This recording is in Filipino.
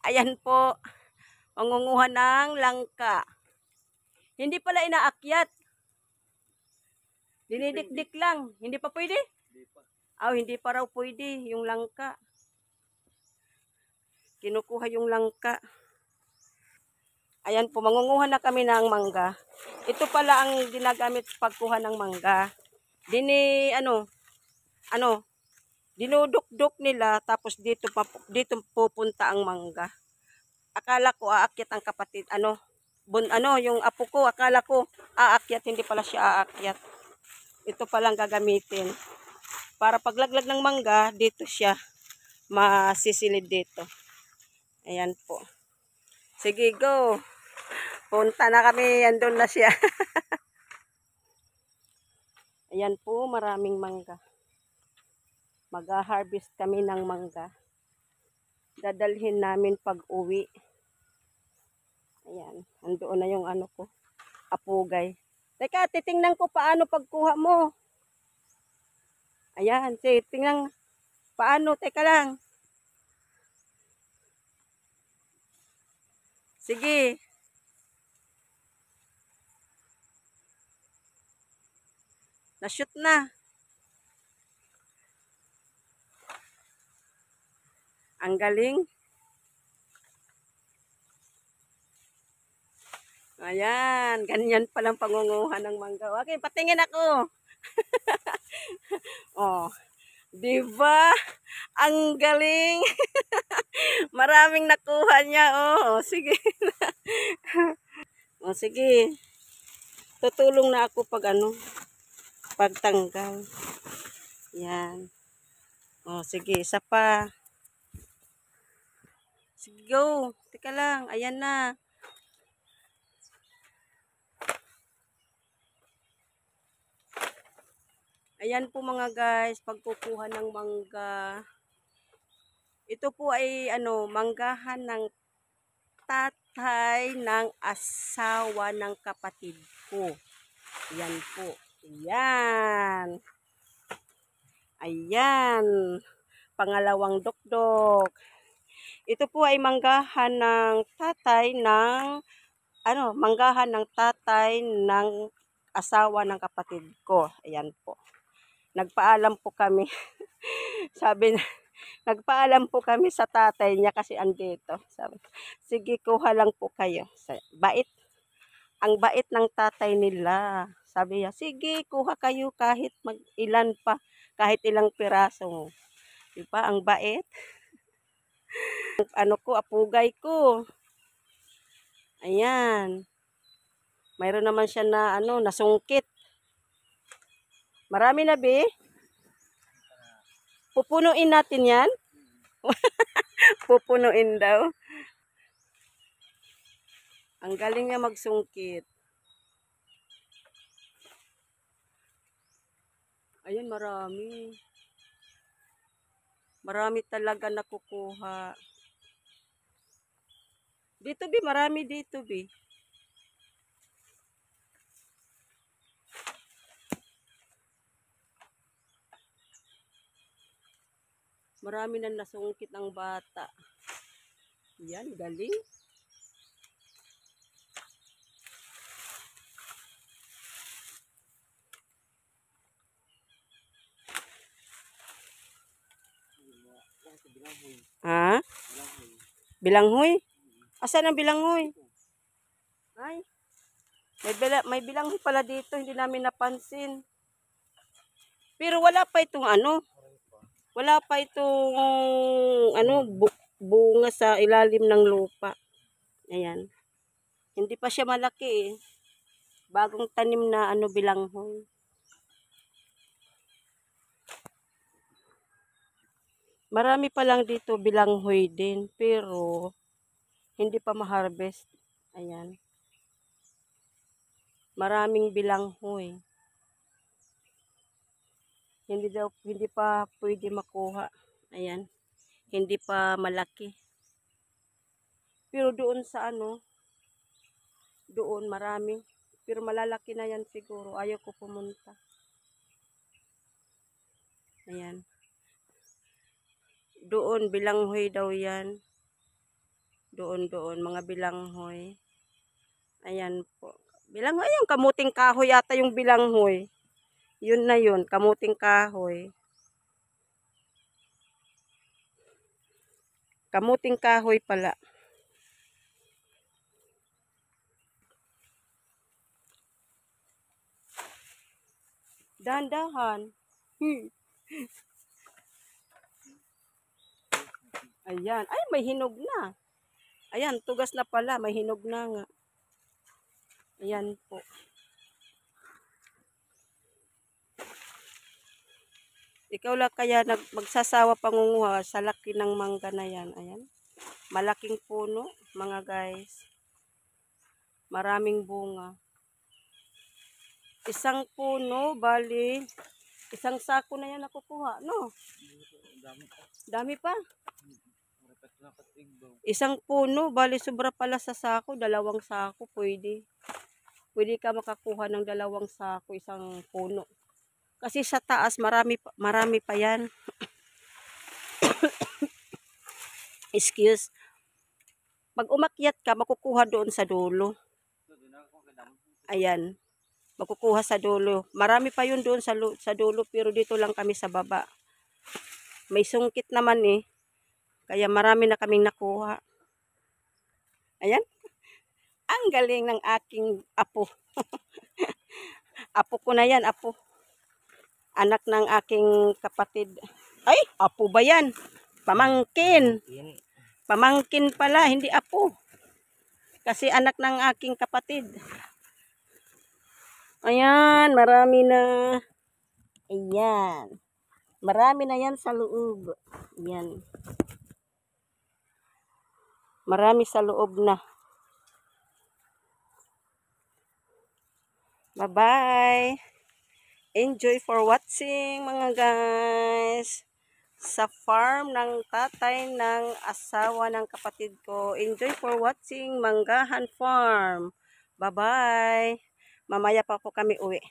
Ayan po, mangunguha ng langka. Hindi pala inaakyat. Dinidikdik lang. Hindi pa pwede? Hindi pa. Hindi pa raw pwede yung langka. Kinukuha yung langka. Ayan po, mangunguha na kami ng mangga. Ito pala ang ginagamit pagkuha ng mangga. Dinudukduk nila tapos dito pupunta ang mangga. Akala ko aakyat ang kapatid, yung apo ko, akala ko aakyat, hindi pala siya aakyat. Ito palang gagamitin. Para paglaglag ng mangga, dito siya masisilid dito. Ayan po. Sige, go. Punta na kami, andun na siya. Ayan po, maraming mangga. Mag-harvest kami ng mangga. Dadalhin namin pag-uwi. Ayan, andoon na yung apugay. Teka, titingnan ko paano pagkuha mo. Ayan, tingnan paano, teka lang. Sige. Na-shoot na. Ang galing. Ayan, ganyan palang pangunguha ng mangga. Okay, patingin ako. Oh, di ba? Ang galing. Maraming nakuha niya. Oh, sige. Oh, sige. Tutulong na ako pagtanggal. Yan. Oh, sige, isa pa. Sige, go. Teka lang, ayan na. Ayan po mga guys, pagkukuha ng mangga. Ito po ay manggahan ng tatay ng asawa ng kapatid ko. Ayan po. Ayan. Ayan. Pangalawang dukdok. Ito po ay manggahan ng tatay ng asawa ng kapatid ko. Ayan po. Nagpaalam po kami. Nagpaalam po kami sa tatay niya kasi andito. Sabi, sige, kuha lang po kayo. Bait. Ang bait ng tatay nila. Sabi niya, sige, kuha kayo kahit ilan pa. Kahit ilang piraso. Diba? Ang bait. Apugay ko. Ayan. Mayroon naman siya na nasungkit. Marami na, be? Pupunuin natin yan? Pupunuin daw. Ang galing niya magsungkit. Ayan, marami. Marami talaga nakukuha. Dito, be, marami dito, be. Marami na nasungkit ng bata. Yan, galing. Ha? Bilanghoy? Asan ang bilanghoy? Ay, may bilanghoy pala dito, hindi namin napansin. Pero wala pa itong wala pa itong bunga sa ilalim ng lupa. Ayan. Hindi pa siya malaki eh. Bagong tanim na bilanghoy. Marami pa lang dito bilanghoy din, pero hindi pa ma-harvest. Ayan. Maraming bilanghoy. Hindi pa pwede makuha. Ayan. Hindi pa malaki. Pero doon sa doon marami. Pero malalaki na yan siguro. Ayaw ko pumunta. Ayan. Doon, bilanghoy daw yan. Doon, mga bilanghoy. Ayan po. Bilanghoy, ayun, kamuting kahoy yata yung bilanghoy. Yun na yun, kamuting kahoy. Kamuting kahoy pala. Dahan-dahan. Ayan. Ay, may hinog na. Ayan, tugas na pala. May hinog na nga. Ayan po. Ikaw lang kaya magsasawa pangunguha sa laki ng mangga na yan. Ayan. Malaking puno, mga guys. Maraming bunga. Isang puno, bali, isang sako na yan nakukuha, no? Dami pa. Isang puno, bali sobra pala sa sako, 2 sako, pwede. Pwede ka makakuha ng 2 sako, isang puno. Kasi sa taas, marami pa yan. Excuse. Pag umakyat ka, makukuha doon sa dulo. Ayan. Makukuha sa dulo. Marami pa yun doon sa dulo, pero dito lang kami sa baba. May sungkit naman eh. Kaya marami na kaming nakuha. Ayan. Ang galing ng aking apo. Apo ko na yan, apo. Anak ng aking kapatid. Ay, apo ba yan? Pamangkin. Pamangkin pala, hindi apo. Kasi anak ng aking kapatid. Ayan, marami na. Ayan. Marami na yan sa loob. Ayan. Marami sa loob na. Bye-bye. Enjoy for watching, mga guys. Sa farm ng tatay ng asawa ng kapatid ko. Enjoy for watching Manggahan Farm. Bye-bye. Mamaya pa po kami uwi.